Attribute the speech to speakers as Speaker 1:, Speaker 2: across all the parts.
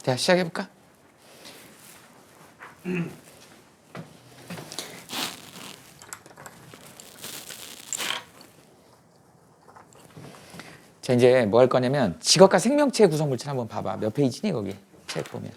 Speaker 1: 자, 시작해볼까? 자, 이제 뭐 할 거냐면 직업과 생명체의 구성물질 한번 봐봐. 몇 페이지니 거기 책 보면.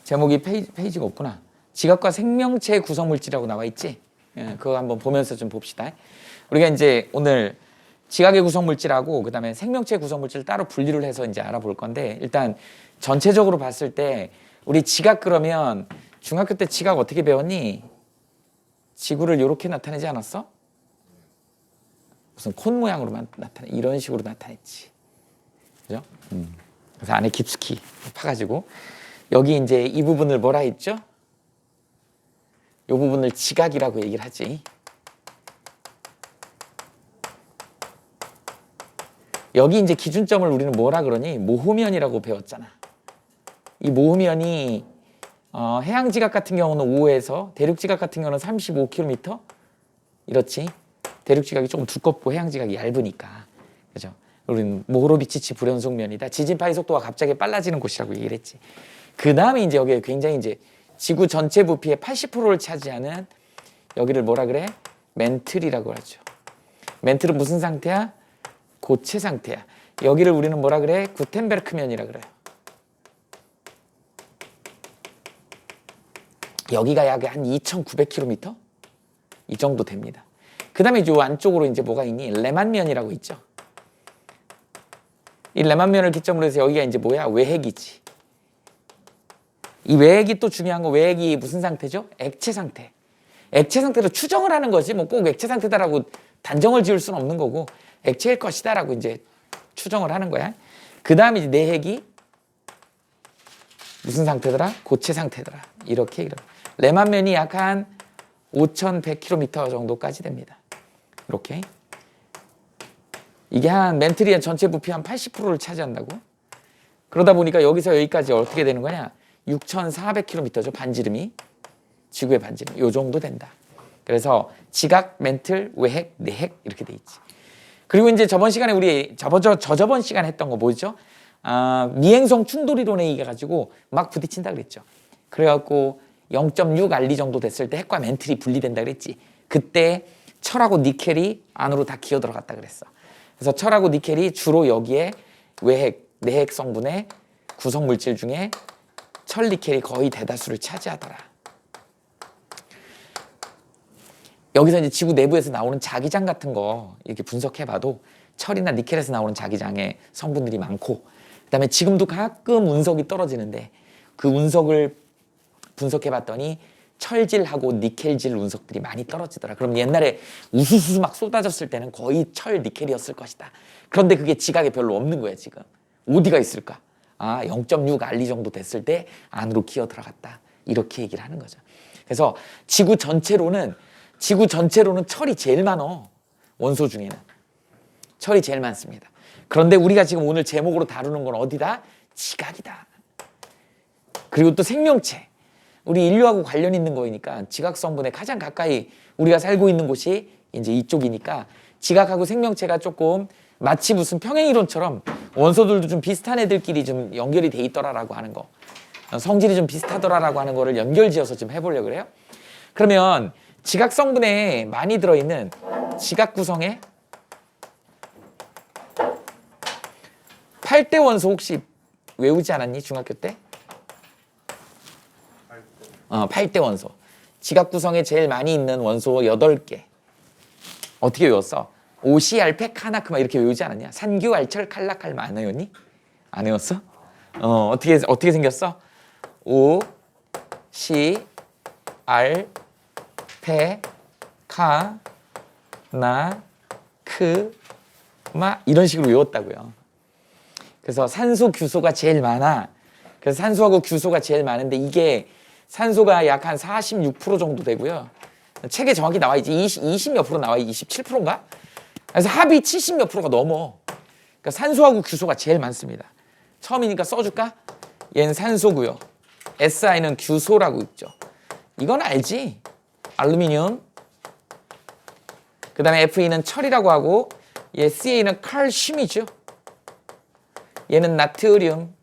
Speaker 1: 제목이 페이지가 없구나. 지각과 생명체의 구성물질이라고 나와 있지? 예, 그거 한번 보면서 좀 봅시다. 우리가 이제 오늘 지각의 구성물질하고 그다음에 생명체의 구성물질을 따로 분리를 해서 이제 알아볼 건데, 일단 전체적으로 봤을 때 우리 지각 그러면 중학교 때 지각 어떻게 배웠니? 지구를 이렇게 나타내지 않았어? 무슨 콘 모양으로만 나타내, 이런 식으로 나타냈지. 그죠? 그래서 안에 깊숙이 파가지고 여기 이제 이 부분을 뭐라 했죠? 이 부분을 지각이라고 얘기를 하지. 여기 이제 기준점을 우리는 뭐라 그러니? 모후면이라고 배웠잖아. 이 모후면이 해양 지각 같은 경우는 5에서 대륙 지각 같은 경우는 35km 이렇지. 대륙 지각이 조금 두껍고 해양 지각이 얇으니까. 그죠? 우리는 모호로비치치 불연속면이다. 지진 파이 속도가 갑자기 빨라지는 곳이라고 얘기를 했지. 그 다음에 이제 여기에 굉장히 이제 지구 전체 부피의 80%를 차지하는 여기를 뭐라 그래? 멘틀이라고 하죠. 멘틀은 무슨 상태야? 고체 상태야. 여기를 우리는 뭐라 그래? 구텐베르크면이라 그래요. 여기가 약 한 2,900km? 이 정도 됩니다. 그 다음에 이 안쪽으로 이제 뭐가 있니? 레만면이라고 있죠. 이 레만면을 기점으로 해서 여기가 이제 뭐야? 외핵이지. 이 외핵이 또 중요한 거, 외핵이 무슨 상태죠? 액체 상태. 액체 상태로 추정을 하는 거지, 뭐 꼭 액체 상태다라고 단정을 지을 수는 없는 거고, 액체일 것이다라고 이제 추정을 하는 거야. 그 다음에 이제 내핵이 무슨 상태더라? 고체 상태더라. 이렇게. 레만면이 약 한 5,100km 정도까지 됩니다. 이렇게. 이게 한 멘틀이 전체 부피 한 80%를 차지한다고. 그러다 보니까 여기서 여기까지 어떻게 되는 거냐? 6,400km죠. 반지름이. 지구의 반지름. 요 정도 된다. 그래서 지각, 멘틀, 외핵, 내핵 이렇게 돼 있지. 그리고 이제 저번 시간에 우리 저번 시간에 했던 거 뭐죠? 미행성 충돌이론에 의해 가지고 막 부딪힌다 그랬죠. 그래갖고 0.6 알리 정도 됐을 때 핵과 멘틀이 분리된다 그랬지. 그때 철하고 니켈이 안으로 다 기어 들어갔다 그랬어. 그래서 철하고 니켈이 주로 여기에 외핵, 내핵 성분의 구성 물질 중에 철, 니켈이 거의 대다수를 차지하더라. 여기서 이제 지구 내부에서 나오는 자기장 같은 거 이렇게 분석해봐도 철이나 니켈에서 나오는 자기장의 성분들이 많고, 그다음에 지금도 가끔 운석이 떨어지는데 그 운석을 분석해봤더니 철질하고 니켈질 운석들이 많이 떨어지더라. 그럼 옛날에 우수수 막 쏟아졌을 때는 거의 철, 니켈이었을 것이다. 그런데 그게 지각에 별로 없는 거야 지금. 어디가 있을까? 0.6 알리 정도 됐을 때 안으로 기어 들어갔다. 이렇게 얘기를 하는 거죠. 그래서 지구 전체로는 철이 제일 많어. 원소 중에는. 철이 제일 많습니다. 그런데 우리가 지금 오늘 제목으로 다루는 건 어디다? 지각이다. 그리고 또 생명체. 우리 인류하고 관련 있는 거니까 지각 성분에 가장 가까이 우리가 살고 있는 곳이 이제 이쪽이니까 지각하고 생명체가 조금 마치 무슨 평행이론처럼 원소들도 좀 비슷한 애들끼리 좀 연결이 돼 있더라라고 하는 거. 성질이 좀 비슷하더라라고 하는 거를 연결지어서 좀 해보려고 그래요. 그러면 지각 성분에 많이 들어있는 지각 구성에 8대 원소 혹시 외우지 않았니? 중학교 때? 8대 원소. 지각 구성에 제일 많이 있는 원소 8개. 어떻게 외웠어? 오시, 알펙, 카나크마 이렇게 외우지 않았냐? 산규, 알철, 칼라칼마 안 외웠니? 안 외웠어? 어떻게 생겼어? 오, 시, 알, 페, 카, 나, 크, 마 이런 식으로 외웠다고요. 그래서 산소, 규소가 제일 많아. 그래서 산소하고 규소가 제일 많은데 이게 산소가 약 한 46% 정도 되고요. 책에 정확히 나와 있지. 20 몇 프로 나와 있지. 27%인가? 그래서 합이 70 몇 프로가 넘어. 그러니까 산소하고 규소가 제일 많습니다. 처음이니까 써줄까? 얘는 산소고요. Si는 규소라고 있죠. 이건 알지? 알루미늄. 그 다음에 Fe는 철이라고 하고, 얘 Ca는 칼슘이죠. 얘는 나트륨.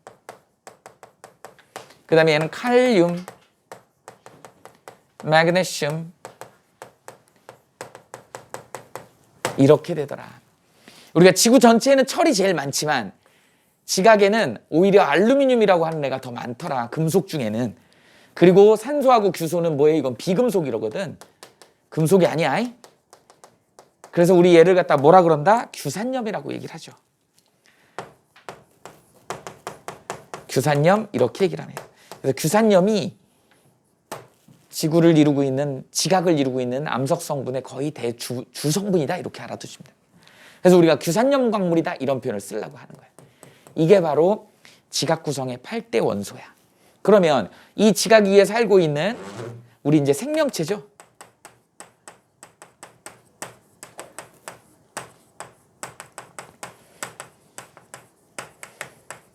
Speaker 1: 그 다음에 얘는 칼륨, 마그네슘. 이렇게 되더라. 우리가 지구 전체에는 철이 제일 많지만 지각에는 오히려 알루미늄이라고 하는 애가 더 많더라. 금속 중에는. 그리고 산소하고 규소는 뭐예요? 이건 비금속이라거든. 금속이 아니야. 그래서 우리 얘를 갖다 뭐라 그런다? 규산염이라고 얘기를 하죠. 규산염 이렇게 얘기를 하네요. 그래서 규산염이 지구를 이루고 있는, 지각을 이루고 있는 암석 성분의 거의 주성분이다 이렇게 알아두시면 됩니다. 그래서 우리가 규산염 광물이다 이런 표현을 쓰려고 하는 거예요. 이게 바로 지각 구성의 8대 원소야. 그러면 이 지각 위에 살고 있는 우리 이제 생명체죠.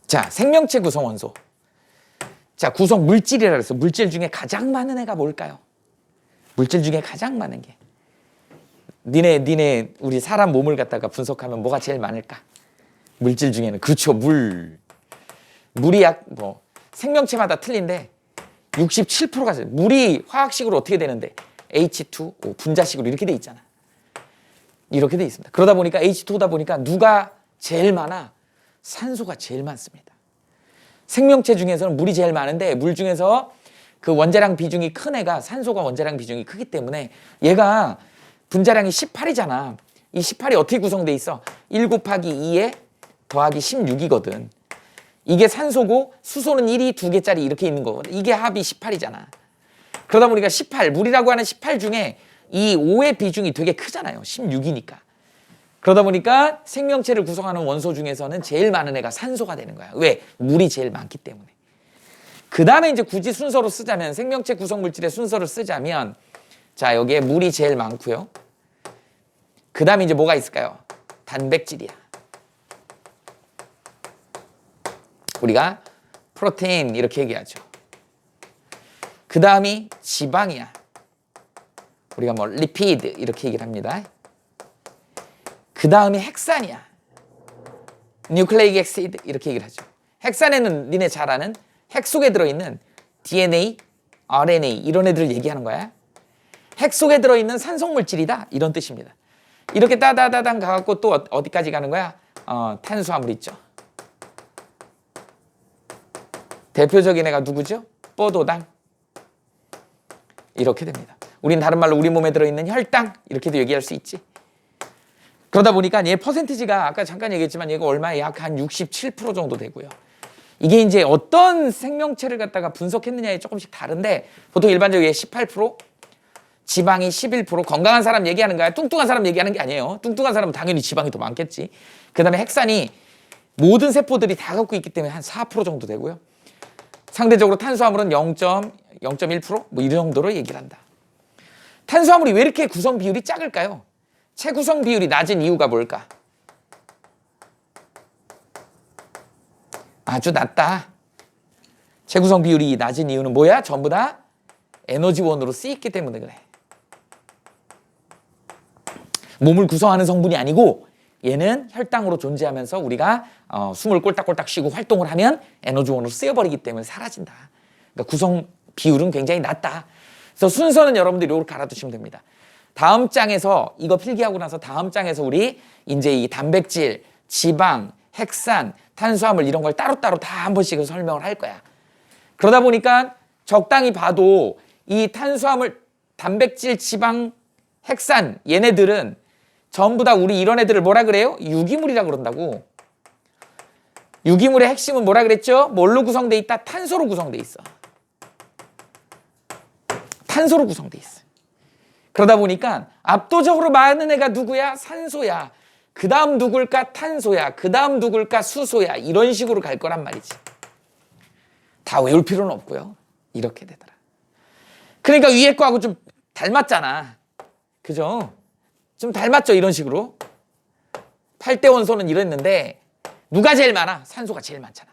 Speaker 1: 자, 생명체 구성 원소. 자, 구성 물질이라 그래서 물질 중에 가장 많은 애가 뭘까요? 물질 중에 가장 많은 게. 니네 우리 사람 몸을 갖다가 분석하면 뭐가 제일 많을까? 물질 중에는 그렇죠, 물. 물이 생명체마다 틀린데 67%가 물이 화학식으로 어떻게 되는데 H2O 분자식으로 이렇게 돼 있잖아. 이렇게 돼 있습니다. 그러다 보니까 H2O다 보니까 누가 제일 많아? 산소가 제일 많습니다. 생명체 중에서는 물이 제일 많은데 물 중에서 그 원자량 비중이 큰 애가 산소가 원자량 비중이 크기 때문에 얘가 분자량이 18이잖아. 이 18이 어떻게 구성돼 있어? 1 곱하기 2에 더하기 16이거든. 이게 산소고 수소는 1이 2개짜리 이렇게 있는 거거든. 이게 합이 18이잖아. 그러다 보니까 18, 물이라고 하는 18 중에 이 5의 비중이 되게 크잖아요. 16이니까. 그러다 보니까 생명체를 구성하는 원소 중에서는 제일 많은 애가 산소가 되는 거야. 왜? 물이 제일 많기 때문에. 그 다음에 이제 굳이 순서로 쓰자면, 생명체 구성 물질의 순서를 쓰자면, 자, 여기에 물이 제일 많고요. 그 다음에 이제 뭐가 있을까요? 단백질이야. 우리가 프로테인 이렇게 얘기하죠. 그 다음이 지방이야. 우리가 뭐 리피드 이렇게 얘기를 합니다. 그 다음이 핵산이야. 뉴클레이크 엑시드 이렇게 얘기를 하죠. 핵산에는 니네 잘 아는 핵 속에 들어있는 DNA, RNA 이런 애들을 얘기하는 거야. 핵 속에 들어있는 산성물질이다 이런 뜻입니다. 이렇게 따다다당 가갖고 또 어디까지 가는 거야? 탄수화물 있죠. 대표적인 애가 누구죠? 뽀도당. 이렇게 됩니다. 우린 다른 말로 우리 몸에 들어있는 혈당 이렇게도 얘기할 수 있지. 그러다 보니까 얘 퍼센티지가 아까 잠깐 얘기했지만 얘가 얼마에 약 한 67% 정도 되고요. 이게 이제 어떤 생명체를 갖다가 분석했느냐에 조금씩 다른데 보통 일반적으로 얘 18%, 지방이 11%, 건강한 사람 얘기하는 거야. 뚱뚱한 사람 얘기하는 게 아니에요. 뚱뚱한 사람은 당연히 지방이 더 많겠지. 그 다음에 핵산이 모든 세포들이 다 갖고 있기 때문에 한 4% 정도 되고요. 상대적으로 탄수화물은 0.1%? 뭐 이 정도로 얘기를 한다. 탄수화물이 왜 이렇게 구성 비율이 작을까요? 체구성 비율이 낮은 이유가 뭘까? 아주 낮다. 체구성 비율이 낮은 이유는 뭐야? 전부 다 에너지원으로 쓰이기 때문에 그래. 몸을 구성하는 성분이 아니고 얘는 혈당으로 존재하면서 우리가 숨을 꼴딱꼴딱 쉬고 활동을 하면 에너지원으로 쓰여버리기 때문에 사라진다. 그러니까 구성 비율은 굉장히 낮다. 그래서 순서는 여러분들이 이렇게 알아두시면 됩니다. 다음 장에서 이거 필기하고 나서 다음 장에서 우리 이제 이 단백질, 지방, 핵산, 탄수화물 이런 걸 따로따로 다 한 번씩 설명을 할 거야. 그러다 보니까 적당히 봐도 이 탄수화물, 단백질, 지방, 핵산 얘네들은 전부 다 우리 이런 애들을 뭐라 그래요? 유기물이라 그런다고. 유기물의 핵심은 뭐라 그랬죠? 뭘로 구성돼 있다? 탄소로 구성돼 있어. 탄소로 구성돼 있어. 그러다 보니까 압도적으로 많은 애가 누구야? 산소야. 그 다음 누굴까? 탄소야. 그 다음 누굴까? 수소야. 이런 식으로 갈 거란 말이지. 다 외울 필요는 없고요. 이렇게 되더라. 그러니까 위에 거하고 좀 닮았잖아. 그죠? 좀 닮았죠? 이런 식으로. 8대 원소는 이랬는데 누가 제일 많아? 산소가 제일 많잖아.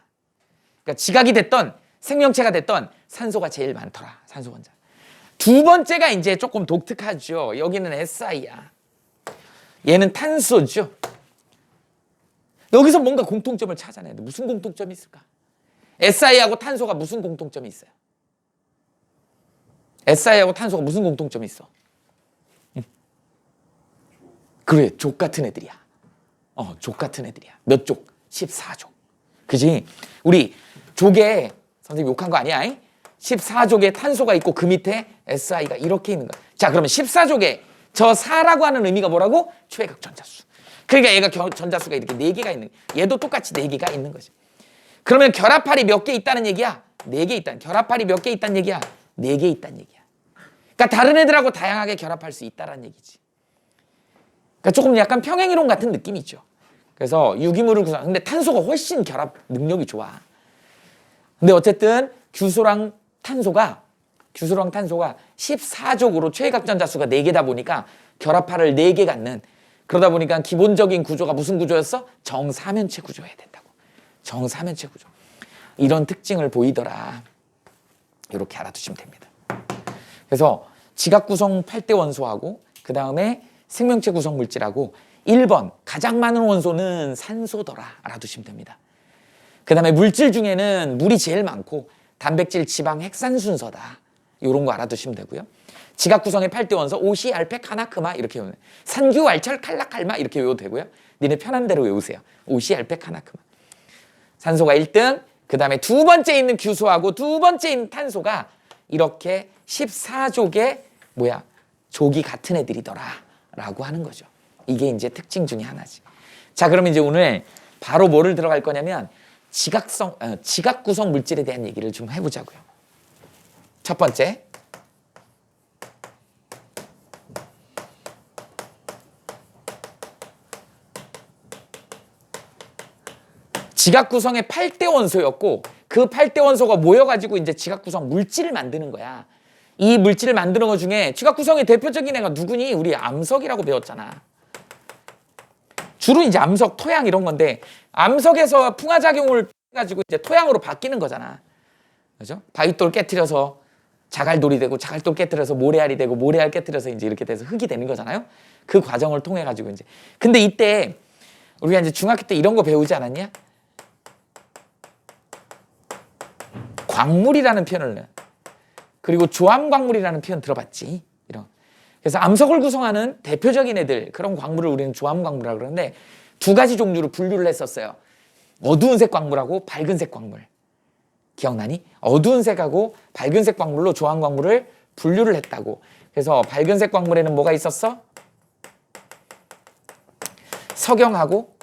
Speaker 1: 그러니까 지각이 됐던 생명체가 됐던 산소가 제일 많더라. 산소 원자. 두 번째가 이제 조금 독특하죠. 여기는 SI야. 얘는 탄소죠. 여기서 뭔가 공통점을 찾아내야 돼. 무슨 공통점이 있을까? SI하고 탄소가 무슨 공통점이 있어요? SI하고 탄소가 무슨 공통점이 있어? 그래, 족 같은 애들이야. 족 같은 애들이야. 몇 족? 14족. 그지? 우리 족에 선생님 욕한 거 아니야? 14족에 탄소가 있고 그 밑에 SI가 이렇게 있는 거야. 자, 그러면 14족에 저 4라고 하는 의미가 뭐라고? 최외각 전자수. 그러니까 얘가 전자수가 이렇게 4개가 있는 거야. 얘도 똑같이 4개가 있는 거지. 그러면 결합할이 몇 개 있다는 얘기야? 4개 있다. 결합할이 몇 개 있다는 얘기야? 4개 있다는 얘기야. 그러니까 다른 애들하고 다양하게 결합할 수 있다는 얘기지. 그러니까 조금 약간 평행이론 같은 느낌이 있죠. 그래서 유기물을 구성. 근데 탄소가 훨씬 결합 능력이 좋아. 근데 어쨌든 규소랑 탄소가 14족으로 최외각 전자수가 4개다 보니까 결합할을 4개 갖는, 그러다 보니까 기본적인 구조가 무슨 구조였어? 정사면체 구조여야 된다고. 정사면체 구조. 이런 특징을 보이더라. 이렇게 알아두시면 됩니다. 그래서 지각 구성 8대 원소하고 그 다음에 생명체 구성 물질하고 1번 가장 많은 원소는 산소더라. 알아두시면 됩니다. 그 다음에 물질 중에는 물이 제일 많고 단백질, 지방, 핵산 순서다. 이런 거 알아두시면 되고요. 지각 구성의 8대 원소 오시, 알펙, 하나크마 이렇게 외우면, 산규, 알철, 칼락, 칼마 이렇게 외워도 되고요. 니네 편한 대로 외우세요. 오시, 알펙, 하나크마. 산소가 1등, 그 다음에 두 번째 있는 규소하고 두 번째 있는 탄소가 이렇게 14족의 족이 같은 애들이더라 라고 하는 거죠. 이게 이제 특징 중에 하나지. 자, 그럼 이제 오늘 바로 뭐를 들어갈 거냐면 지각 구성 물질에 대한 얘기를 좀 해보자고요. 첫 번째, 지각 구성의 8대 원소였고 그 8대 원소가 모여가지고 이제 지각 구성 물질을 만드는 거야. 이 물질을 만드는 것 중에 지각 구성의 대표적인 애가 누구니? 우리 암석이라고 배웠잖아. 주로 이제 암석, 토양 이런 건데 암석에서 풍화작용을 해가지고 이제 토양으로 바뀌는 거잖아. 그죠? 바위돌 깨트려서 자갈돌이 되고 자갈돌 깨트려서 모래알이 되고 모래알 깨트려서 이제 이렇게 돼서 흙이 되는 거잖아요. 그 과정을 통해 가지고 이제. 근데 이때 우리가 이제 중학교 때 이런 거 배우지 않았냐? 광물이라는 표현을, 그리고 조암광물이라는 표현 들어봤지? 이런. 그래서 암석을 구성하는 대표적인 애들, 그런 광물을 우리는 조암광물이라고 그러는데 두 가지 종류로 분류를 했었어요. 어두운 색 광물하고 밝은 색 광물. 기억나니? 어두운 색하고 밝은 색 광물로 조암광물을 분류를 했다고. 그래서 밝은 색 광물에는 뭐가 있었어? 석영하고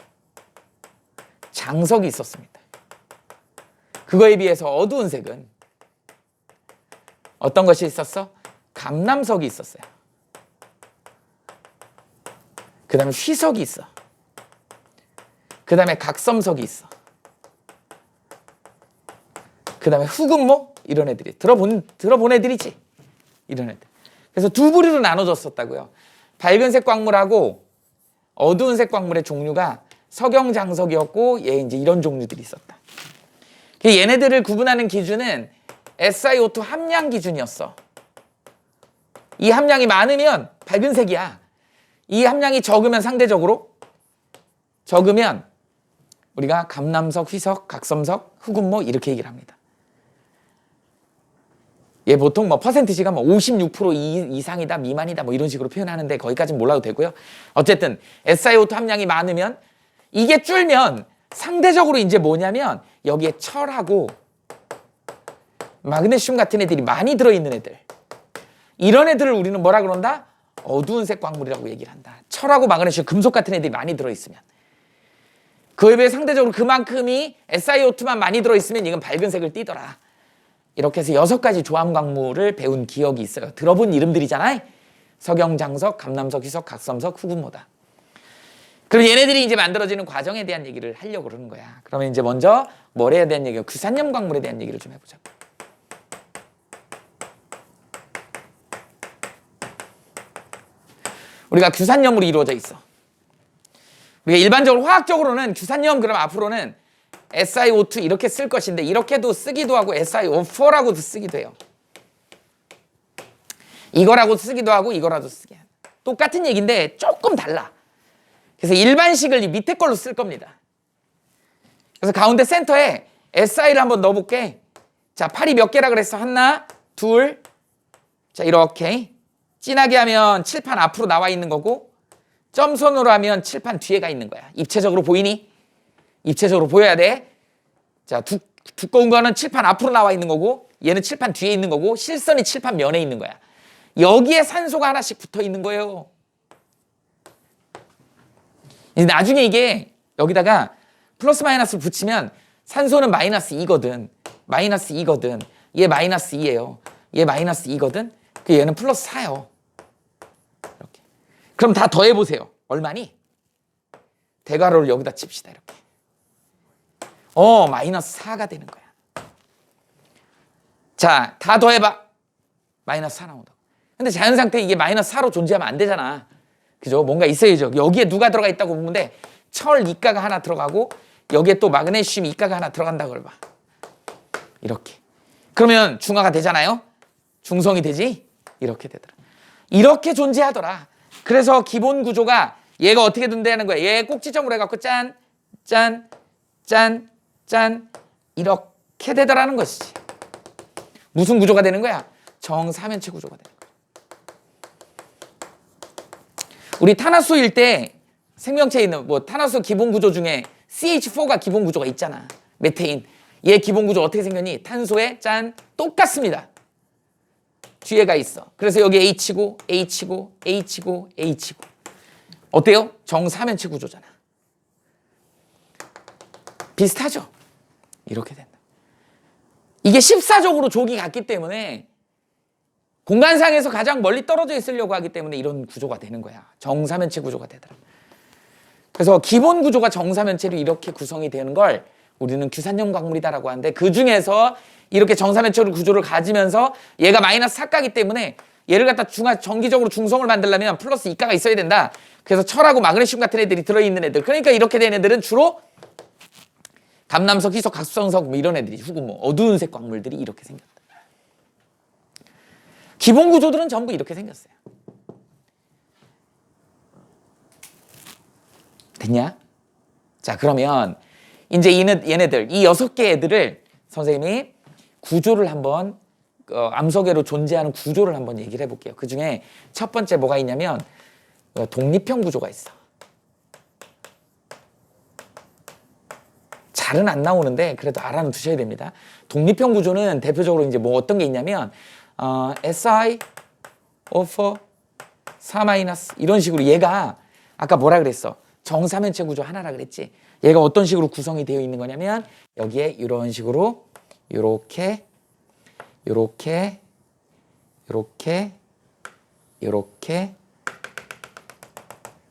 Speaker 1: 장석이 있었습니다. 그거에 비해서 어두운 색은 어떤 것이 있었어? 감남석이 있었어요. 그 다음에 휘석이 있어. 그 다음에 각섬석이 있어. 그 다음에 흑음모? 이런 애들이. 들어본 애들이지. 이런 애들. 그래서 두 부류로 나눠졌었다고요. 밝은 색 광물하고 어두운 색 광물의 종류가 석영장석이었고, 얘 이제 이런 종류들이 있었다. 얘네들을 구분하는 기준은 SiO2 함량 기준이었어. 이 함량이 많으면 밝은 색이야. 이 함량이 적으면 상대적으로 적으면 우리가 감남석, 휘석, 각섬석, 흑음모 이렇게 얘기를 합니다. 얘 보통 퍼센티지가 56% 이상이다, 미만이다 이런 식으로 표현하는데 거기까지는 몰라도 되고요. 어쨌든 SiO2 함량이 많으면, 이게 줄면 상대적으로 이제 뭐냐면 여기에 철하고 마그네슘 같은 애들이 많이 들어있는 애들, 이런 애들을 우리는 뭐라 그런다? 어두운 색 광물이라고 얘기를 한다. 철하고 마그네슘, 금속 같은 애들이 많이 들어있으면. 그에 비해 상대적으로 그만큼이 SiO2만 많이 들어있으면 이건 밝은 색을 띠더라. 이렇게 해서 6가지 조암 광물을 배운 기억이 있어요. 들어본 이름들이잖아요. 석영장석, 감남석, 휘석, 각섬석, 흑음모다. 그럼 얘네들이 이제 만들어지는 과정에 대한 얘기를 하려고 그러는 거야. 그러면 이제 먼저 뭐에 대한 얘기가, 규산염 광물에 대한 얘기를 좀 해보자. 우리가 규산염으로 이루어져 있어. 우리가 일반적으로 화학적으로는 규산염 그럼 앞으로는 SiO2 이렇게 쓸 것인데 이렇게도 쓰기도 하고 SiO4라고도 쓰기도 해요. 이거라고 쓰기도 하고 이거라도 쓰게 해요. 똑같은 얘기인데 조금 달라. 그래서 일반식을 이 밑에 걸로 쓸 겁니다. 그래서 가운데 센터에 SI를 한번 넣어볼게. 자, 팔이 몇 개라 그랬어? 하나, 둘. 자, 이렇게 진하게 하면 칠판 앞으로 나와 있는 거고 점선으로 하면 칠판 뒤에 가 있는 거야. 입체적으로 보이니? 입체적으로 보여야 돼. 자, 두꺼운 거는 칠판 앞으로 나와 있는 거고 얘는 칠판 뒤에 있는 거고 실선이 칠판 면에 있는 거야. 여기에 산소가 하나씩 붙어 있는 거예요. 나중에 이게 여기다가 플러스 마이너스를 붙이면 산소는 마이너스 2거든. 마이너스 2거든. 얘 마이너스 2예요. 얘 마이너스 2거든. 그 얘는 플러스 4요. 이렇게. 그럼 다 더해보세요. 얼마니? 대괄호를 여기다 칩시다. 이렇게. 마이너스 4가 되는 거야. 자, 다 더해봐. 마이너스 4 나온다. 근데 자연상태 이게 마이너스 4로 존재하면 안 되잖아. 그죠? 뭔가 있어야죠. 여기에 누가 들어가 있다고 보면 돼. 철 이가가 하나 들어가고 여기에 또 마그네슘 이가가 하나 들어간다고 해봐. 이렇게. 그러면 중화가 되잖아요. 중성이 되지? 이렇게 되더라. 이렇게 존재하더라. 그래서 기본 구조가 얘가 어떻게 된다는 거야. 얘 꼭지점으로 해갖고 짠, 짠, 짠, 짠 이렇게 되더라는 것이지. 무슨 구조가 되는 거야? 정사면체 구조가 되는 거야. 우리 탄화수일 때 생명체에 있는 탄화수 기본 구조 중에 CH4가 기본 구조가 있잖아. 메테인. 얘 기본 구조 어떻게 생겼니? 탄소에 짠 똑같습니다. 뒤에가 있어. 그래서 여기 H고 H고 H고 H고. 어때요? 정사면체 구조잖아. 비슷하죠? 이렇게 된다. 이게 14적으로 족이 같기 때문에 공간상에서 가장 멀리 떨어져 있으려고 하기 때문에 이런 구조가 되는 거야. 정사면체 구조가 되더라. 그래서 기본 구조가 정사면체로 이렇게 구성이 되는 걸 우리는 규산염 광물이다라고 하는데 그 중에서 이렇게 정사면체 구조를 가지면서 얘가 마이너스 4가기 때문에 얘를 갖다 정기적으로 중성을 만들려면 플러스 2가가 있어야 된다. 그래서 철하고 마그네슘 같은 애들이 들어있는 애들. 그러니까 이렇게 된 애들은 주로 감남석, 희석, 각수성석 뭐 이런 애들이 후구 어두운 색 광물들이 이렇게 생겼다. 기본 구조들은 전부 이렇게 생겼어요. 됐냐? 자, 그러면 이제 얘네들, 이 6개 애들을 선생님이 구조를 한번 암석외로 존재하는 구조를 한번 얘기를 해볼게요. 그 중에 첫 번째 뭐가 있냐면 독립형 구조가 있어. 잘은 안 나오는데 그래도 알아는 두셔야 됩니다. 독립형 구조는 대표적으로 이제 뭐 어떤 게 있냐면 SI, O4, 4- 이런 식으로 얘가 아까 뭐라 그랬어? 정사면체 구조 하나라 그랬지? 얘가 어떤 식으로 구성이 되어 있는 거냐면 여기에 이런 식으로 요렇게 요렇게 요렇게 요렇게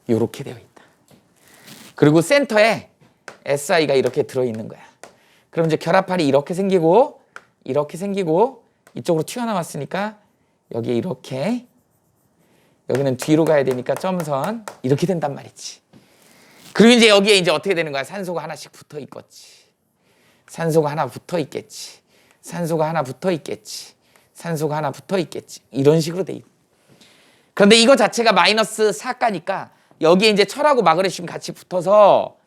Speaker 1: 요렇게 되어 있다. 그리고 센터에 SI가 이렇게 들어있는 거야. 그럼 이제 결합판이 이렇게 생기고 이쪽으로 튀어나왔으니까 여기에 이렇게 여기는 뒤로 가야 되니까 점선 이렇게 된단 말이지. 그리고 이제 여기에 이제 어떻게 되는 거야? 산소가 하나씩 붙어 있겠지. 산소가 하나 붙어 있겠지. 산소가 하나 붙어 있겠지. 산소가 하나 붙어 있겠지. 이런 식으로 돼 있어. 그런데 이거 자체가 마이너스 4가니까 여기에 이제 철하고 마그네슘 같이 붙어서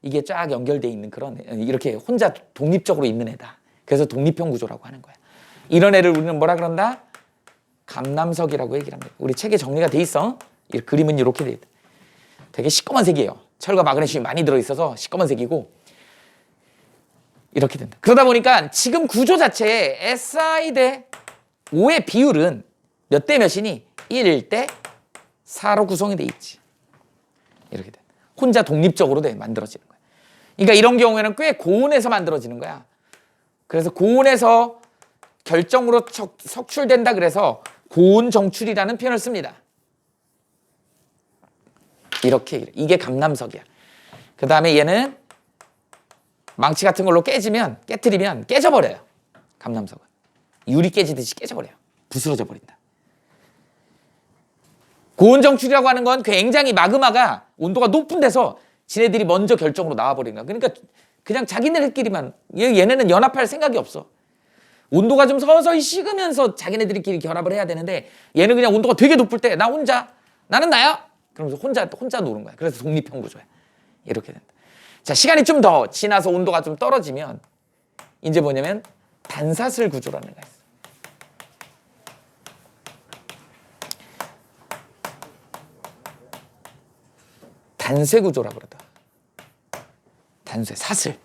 Speaker 1: 이게 쫙 연결돼 있는 그런 이렇게 혼자 독립적으로 있는 애다. 그래서 독립형 구조라고 하는 거야. 이런 애를 우리는 뭐라 그런다? 감남석이라고 얘기를 합니다. 우리 책에 정리가 돼 있어. 이 그림은 이렇게 돼 있다. 되게 시꺼먼 색이에요. 철과 마그네슘이 많이 들어있어서 시꺼먼 색이고 이렇게 된다. 그러다 보니까 지금 구조 자체에 Si 대 O의 비율은 몇 대 몇이니? 1대 4로 구성이 돼 있지. 이렇게 돼. 혼자 독립적으로 만들어지는 거야. 그러니까 이런 경우에는 꽤 고온에서 만들어지는 거야. 그래서 고온에서 결정으로 석출된다 그래서 고온 정출이라는 표현을 씁니다. 이렇게 이게 감남석이야. 그 다음에 얘는 망치 같은 걸로 깨트리면 깨져버려요. 감남석은 유리 깨지듯이 깨져버려요. 부스러져 버린다. 고온 정출이라고 하는 건 굉장히 마그마가 온도가 높은 데서 지네들이 먼저 결정으로 나와버리는 거야. 그러니까 그냥 자기네들끼리만, 얘네는 연합할 생각이 없어. 온도가 좀 서서히 식으면서 자기네들끼리 결합을 해야 되는데 얘는 그냥 온도가 되게 높을 때 나 혼자, 나는 나야, 그러면서 혼자 노는 거야. 그래서 독립형 구조야. 이렇게 된다. 자, 시간이 좀 더 지나서 온도가 좀 떨어지면 이제 뭐냐면 단사슬 구조라는 게 있어. 단쇄 구조라고 그러다. 단쇄, 사슬.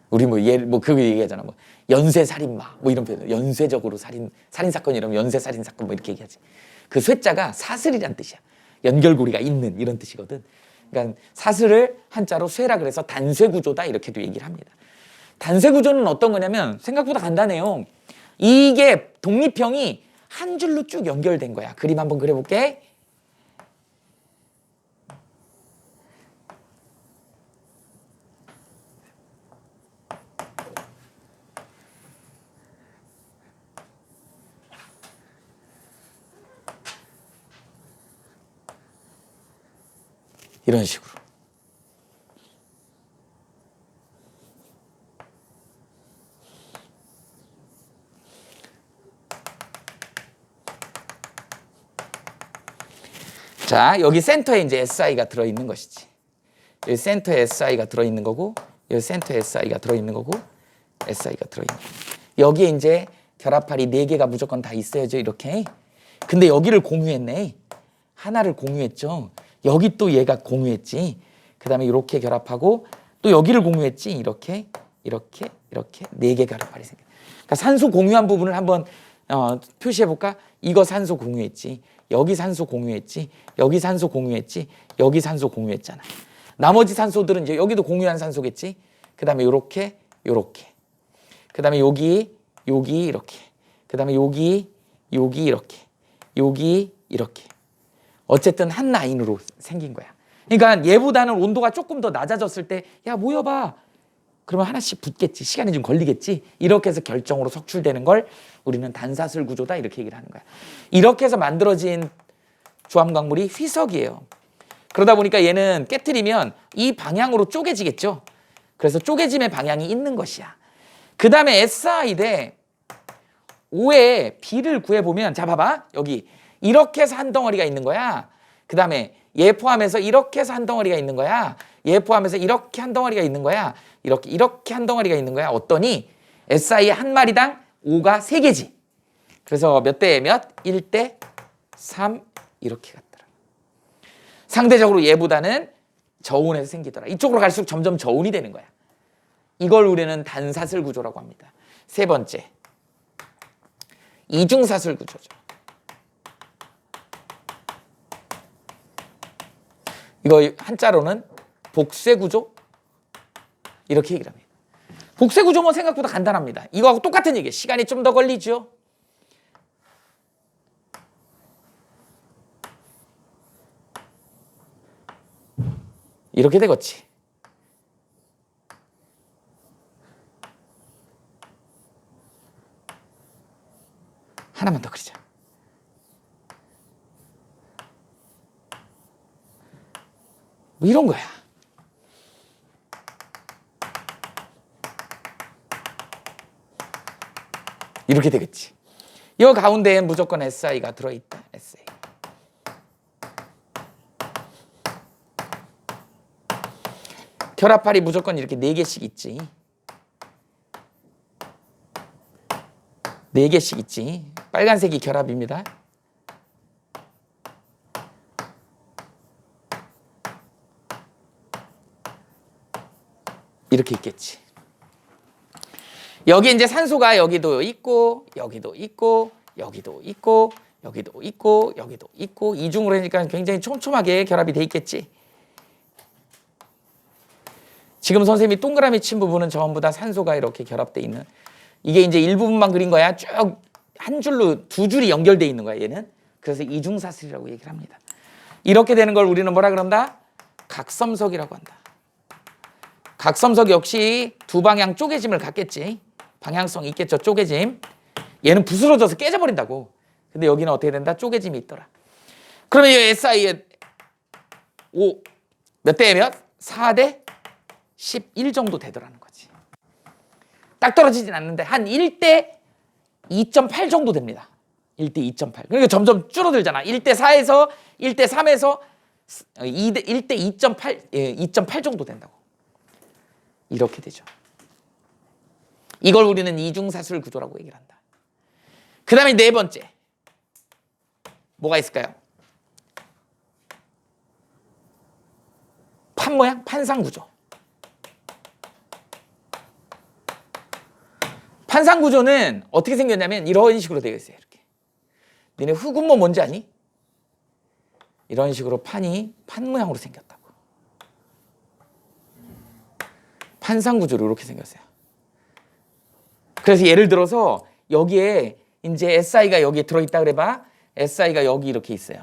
Speaker 1: 우리 그거 얘기하잖아. 뭐 연쇄 살인마, 뭐 이런 표현. 연쇄적으로 살인 사건 이러면 연쇄 살인 사건 뭐 이렇게 얘기하지. 그 쇠자가 사슬이란 뜻이야. 연결고리가 있는 이런 뜻이거든. 그러니까 사슬을 한자로 쇠라 그래서 단쇄 구조다 이렇게도 얘기를 합니다. 단쇄 구조는 어떤 거냐면 생각보다 간단해요. 이게 독립형이 한 줄로 쭉 연결된 거야. 그림 한번 그려볼게. 이런 식으로. 자, 여기 센터에 이제 SI가 들어있는 것이지. 여기 센터에 SI가 들어있는 거고, 여기 센터에 SI가 들어있는 거고, SI가 들어있는 거고. 여기에 이제 결합할이 4개가 무조건 다 있어야죠, 이렇게. 근데 여기를 공유했네. 하나를 공유했죠. 여기 또 얘가 공유했지. 그 다음에 이렇게 결합하고 또 여기를 공유했지. 이렇게 4개 결합할이 생겨. 그러니까 산소 공유한 부분을 한번 표시해볼까? 이거 산소 공유했지. 여기 산소 공유했지. 여기 산소 공유했지. 여기 산소 공유했잖아. 나머지 산소들은 이제 여기도 공유한 산소겠지. 그 다음에 요렇게. 그 다음에 여기 이렇게. 그 다음에 여기 이렇게. 여기 이렇게. 어쨌든 한 라인으로 생긴 거야. 그러니까 얘보다는 온도가 조금 더 낮아졌을 때 야 모여봐. 그러면 하나씩 붙겠지. 시간이 좀 걸리겠지. 이렇게 해서 결정으로 석출되는 걸 우리는 단사슬 구조다 이렇게 얘기를 하는 거야. 이렇게 해서 만들어진 주암광물이 휘석이에요. 그러다 보니까 얘는 깨트리면 이 방향으로 쪼개지겠죠. 그래서 쪼개짐의 방향이 있는 것이야. 그 다음에 SI 대 O의 B를 구해보면 자 봐봐. 여기 이렇게 해서 한 덩어리가 있는 거야. 그 다음에 얘 포함해서 이렇게 해서 한 덩어리가 있는 거야. 얘 포함해서 이렇게 한 덩어리가 있는 거야. 이렇게 한 덩어리가 있는 거야. 어떠니? SI 한 마리당 O가 3개지. 그래서 몇 대 몇? 1대 3 이렇게 갔더라. 상대적으로 얘보다는 저온에서 생기더라. 이쪽으로 갈수록 점점 저온이 되는 거야. 이걸 우리는 단사슬 구조라고 합니다. 세 번째, 이중사슬 구조죠. 이거 한자로는 복쇄구조 이렇게 얘기를 합니다. 복쇄구조는 생각보다 간단합니다. 이거하고 똑같은 얘기예요. 시간이 좀 더 걸리죠. 이렇게 되겠지. 하나만 더 그리자. 뭐 이런 거야. 이렇게 되겠지. 이 가운데에 무조건 SI가 들어있다. SI. 결합할이 무조건 이렇게 4개씩 있지. 4개씩 있지. 빨간색이 결합입니다. 이렇게 있겠지. 여기 이제 산소가 여기도 있고 여기도 있고 여기도 있고 여기도 있고 여기도 있고 이중으로 하니까 굉장히 촘촘하게 결합이 돼 있겠지. 지금 선생님이 동그라미 친 부분은 전부 다 산소가 이렇게 결합돼 있는, 이게 이제 일부분만 그린 거야. 쭉 한 줄로 2줄이 연결돼 있는 거야 얘는. 그래서 이중사슬이라고 얘기를 합니다. 이렇게 되는 걸 우리는 뭐라 그런다? 각섬석이라고 한다. 각섬석 역시 두 방향 쪼개짐을 갖겠지. 방향성이 있겠죠. 쪼개짐. 얘는 부스러져서 깨져버린다고. 근데 여기는 어떻게 된다? 쪼개짐이 있더라. 그러면 이 SI의 5 몇 대에 몇? 4대 11 정도 되더라는 거지. 딱 떨어지진 않는데 한 1대 2.8 정도 됩니다. 1대 2.8. 그러니까 점점 줄어들잖아. 1대 4에서 1대 3에서 1대 2.8, 2.8 정도 된다고. 이렇게 되죠. 이걸 우리는 이중사술 구조라고 얘기를 한다. 그 다음에 네 번째. 뭐가 있을까요? 판 모양? 판상 구조. 판상 구조는 어떻게 생겼냐면 이런 식으로 되어 있어요. 이렇게. 니네 흑운모 뭔지 아니? 이런 식으로 판이 판 모양으로 생겼다고. 판상 구조로 이렇게 생겼어요. 그래서 예를 들어서 여기에 이제 SI가 여기에 들어있다 그래봐. SI가 여기 이렇게 있어요.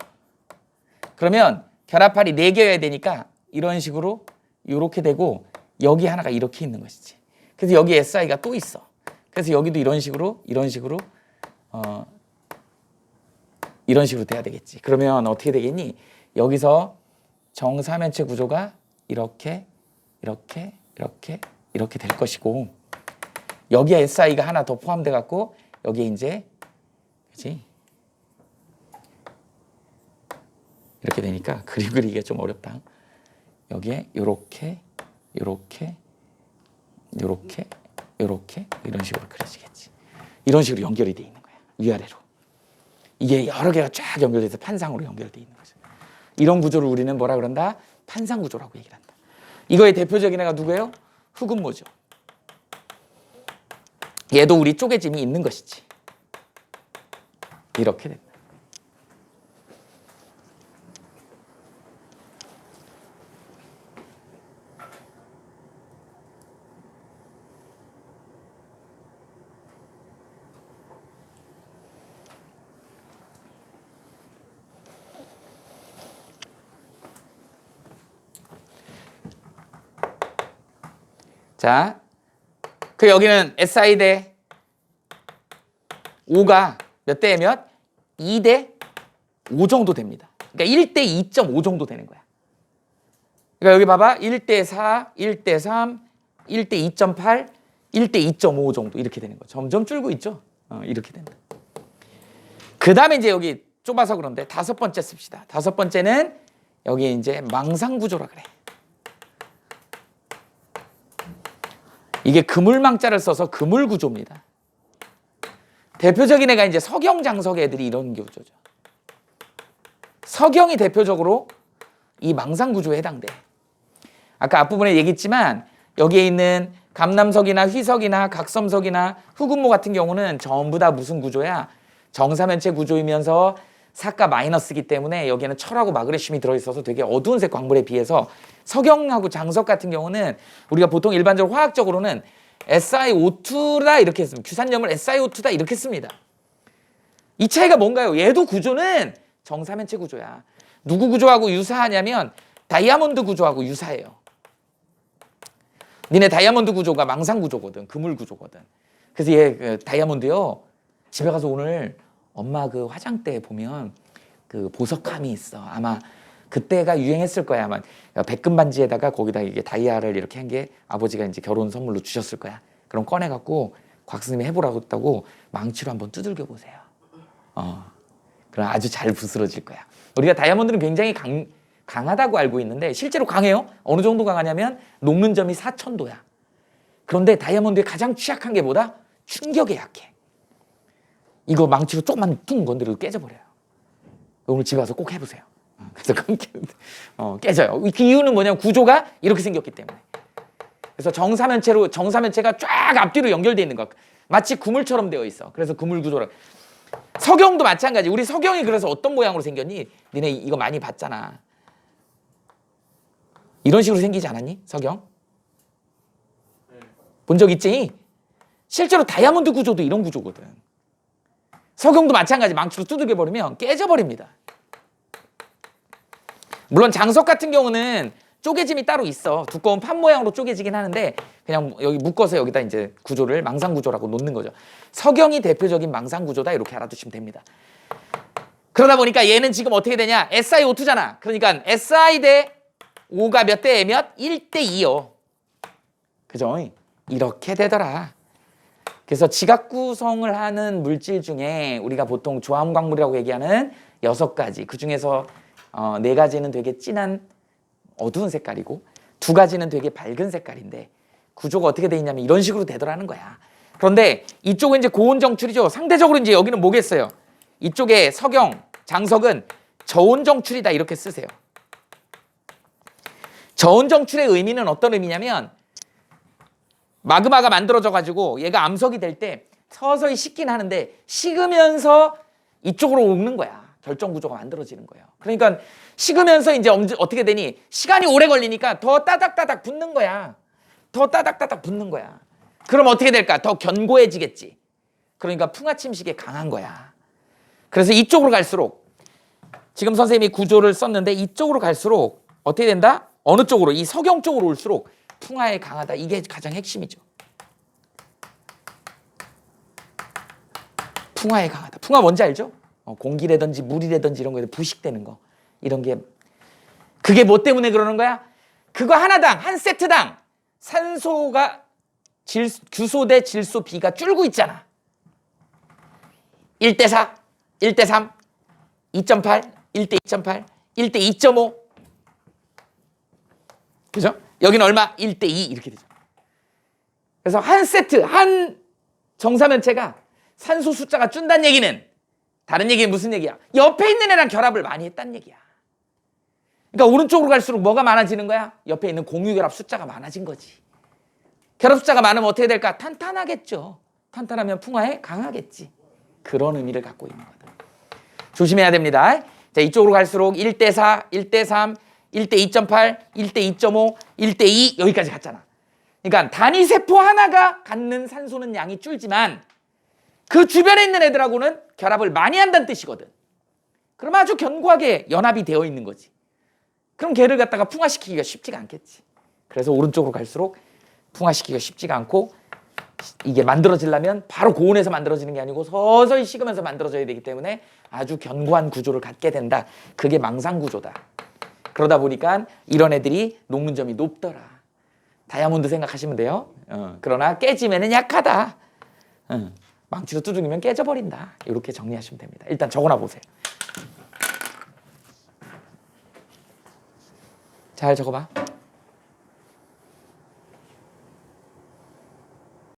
Speaker 1: 그러면 결합판이 4개여야 되니까 이런 식으로 이렇게 되고 여기 하나가 이렇게 있는 것이지. 그래서 여기 SI가 또 있어. 그래서 여기도 이런 식으로 돼야 되겠지. 그러면 어떻게 되겠니? 여기서 정사면체 구조가 이렇게 될 것이고 여기에 SI가 하나 더 포함돼 갖고 여기에 이제 그렇지? 이렇게 되니까 그림 그리기가 좀 어렵다. 여기에 요렇게 이런 식으로 그려지겠지. 이런 식으로 연결이 돼 있는 거야. 위아래로. 이게 여러 개가 쫙 연결돼서 판상으로 연결돼 있는 거죠. 이런 구조를 우리는 뭐라 그런다? 판상 구조라고 얘기를 한다. 이거의 대표적인 애가 누구예요? 흑운모죠. 얘도 우리 쪼개짐이 있는 것이지. 이렇게 된다. 자, 그 여기는 SI 대 5가 몇 대에 몇? 2대 5 정도 됩니다. 그러니까 1대 2.5 정도 되는 거야. 그러니까 여기 봐봐. 1대 4, 1대 3, 1대 2.8, 1대 2.5 정도 이렇게 되는 거. 점점 줄고 있죠. 이렇게 된다. 그 다음에 이제 여기 좁아서 그런데 5번째 씁시다. 5번째는 여기 이제 망상구조라 그래. 이게 그물망자를 써서 그물구조입니다. 대표적인 애가 이제 서경장석 애들이 이런 구조죠. 서경이 대표적으로 이 망상구조에 해당돼. 아까 앞부분에 얘기했지만 여기에 있는 감남석이나 휘석이나 각섬석이나 흑운모 같은 경우는 전부 다 무슨 구조야? 정사면체 구조이면서 사가 마이너스이기 때문에 여기에는 철하고 마그네슘이 들어있어서 되게 어두운 색 광물에 비해서 석영하고 장석 같은 경우는 우리가 보통 일반적으로 화학적으로는 SiO2다 이렇게 씁니다. 규산염을 SiO2다 이렇게 씁니다. 이 차이가 뭔가요? 얘도 구조는 정사면체 구조야. 누구 구조하고 유사하냐면 다이아몬드 구조하고 유사해요. 니네 다이아몬드 구조가 망상 구조거든. 그물 구조거든. 그래서 얘 다이아몬드요. 집에 가서 오늘 엄마 그 화장대에 보면 그 보석함이 있어. 아마 그때가 유행했을 거야. 아마 백금 반지에다가 거기다 이게 다이아를 이렇게 한 게 아버지가 이제 결혼 선물로 주셨을 거야. 그럼 꺼내 갖고 곽 스님이 해보라고 했다고 망치로 한번 두들겨 보세요. 그럼 아주 잘 부스러질 거야. 우리가 다이아몬드는 굉장히 강하다고 알고 있는데 실제로 강해요. 어느 정도 강하냐면 녹는 점이 4,000도야. 그런데 다이아몬드의 가장 취약한 게 뭐다? 충격에 약해. 이거 망치로 조금만 퉁 건드려도 깨져버려요. 오늘 집에 와서 꼭 해보세요. 그래서 깨져요. 그 이유는 뭐냐면 구조가 이렇게 생겼기 때문에. 그래서 정사면체가 쫙 앞뒤로 연결되어 있는 거. 마치 그물처럼 되어 있어. 그래서 그물 구조라. 석영도 마찬가지. 우리 석영이 그래서 어떤 모양으로 생겼니? 니네 이거 많이 봤잖아. 이런 식으로 생기지 않았니? 석영? 본 적 있지? 실제로 다이아몬드 구조도 이런 구조거든. 석영도 마찬가지. 망치로 두들겨 버리면 깨져버립니다. 물론 장석 같은 경우는 쪼개짐이 따로 있어. 두꺼운 판 모양으로 쪼개지긴 하는데 그냥 여기 묶어서 여기다 이제 구조를 망상 구조라고 놓는 거죠. 석영이 대표적인 망상 구조다 이렇게 알아두시면 됩니다. 그러다 보니까 얘는 지금 어떻게 되냐? SiO2잖아. 그러니까 Si 대 O가 몇 대 몇? 1대 2요. 그죠? 이렇게 되더라. 그래서 지각 구성을 하는 물질 중에 우리가 보통 조암광물이라고 얘기하는 6가지, 그 중에서 4가지는 되게 진한 어두운 색깔이고 2가지는 되게 밝은 색깔인데 구조가 어떻게 돼 있냐면 이런 식으로 되더라는 거야. 그런데 이쪽은 이제 고온 정출이죠. 상대적으로 이제 여기는 뭐겠어요? 이쪽에 석영, 장석은 저온 정출이다 이렇게 쓰세요. 저온 정출의 의미는 어떤 의미냐면 마그마가 만들어져 가지고 얘가 암석이 될 때 서서히 식긴 하는데 식으면서 이쪽으로 오는 거야. 결정 구조가 만들어지는 거예요. 그러니까 식으면서 이제 어떻게 되니? 시간이 오래 걸리니까 더 따닥따닥 붙는 거야. 더 따닥따닥 붙는 거야. 그럼 어떻게 될까? 더 견고해지겠지. 그러니까 풍화침식에 강한 거야. 그래서 이쪽으로 갈수록 지금 선생님이 구조를 썼는데 이쪽으로 갈수록 어떻게 된다? 어느 쪽으로? 이 석영 쪽으로 올수록 풍화에 강하다. 이게 가장 핵심이죠. 풍화에 강하다. 풍화 뭔지 알죠? 공기라든지 물이라든지 이런 거에 부식되는 거. 이런 게 그게 뭐 때문에 그러는 거야? 그거 하나당 한 세트당 산소가 규소 대 질소 비가 줄고 있잖아. 1대 4, 1대 3, 2.8, 1대 2.8, 1대 2.5. 그죠? 여기는 얼마? 1대 2 이렇게 되죠. 그래서 한 세트, 한 정사면체가 산소 숫자가 준다는 얘기는 다른 얘기는 무슨 얘기야? 옆에 있는 애랑 결합을 많이 했다는 얘기야. 그러니까 오른쪽으로 갈수록 뭐가 많아지는 거야? 옆에 있는 공유결합 숫자가 많아진 거지. 결합 숫자가 많으면 어떻게 될까? 탄탄하겠죠. 탄탄하면 풍화에 강하겠지. 그런 의미를 갖고 있는 거다. 조심해야 됩니다. 자, 이쪽으로 갈수록 1대 4, 1대 3, 1대 2.8, 1대 2.5, 1대 2 여기까지 갔잖아. 그러니까 단위 세포 하나가 갖는 산소는 양이 줄지만 그 주변에 있는 애들하고는 결합을 많이 한다는 뜻이거든. 그럼 아주 견고하게 연합이 되어 있는 거지. 그럼 걔를 갖다가 풍화시키기가 쉽지가 않겠지. 그래서 오른쪽으로 갈수록 풍화시키기가 쉽지가 않고 이게 만들어지려면 바로 고온에서 만들어지는 게 아니고 서서히 식으면서 만들어져야 되기 때문에 아주 견고한 구조를 갖게 된다. 그게 망상구조다. 그러다 보니까 이런 애들이 녹는 점이 높더라. 다이아몬드 생각하시면 돼요. 그러나 깨지면은 약하다. 망치로 두들기면 깨져버린다. 이렇게 정리하시면 됩니다. 일단 적어놔 보세요. 잘 적어봐.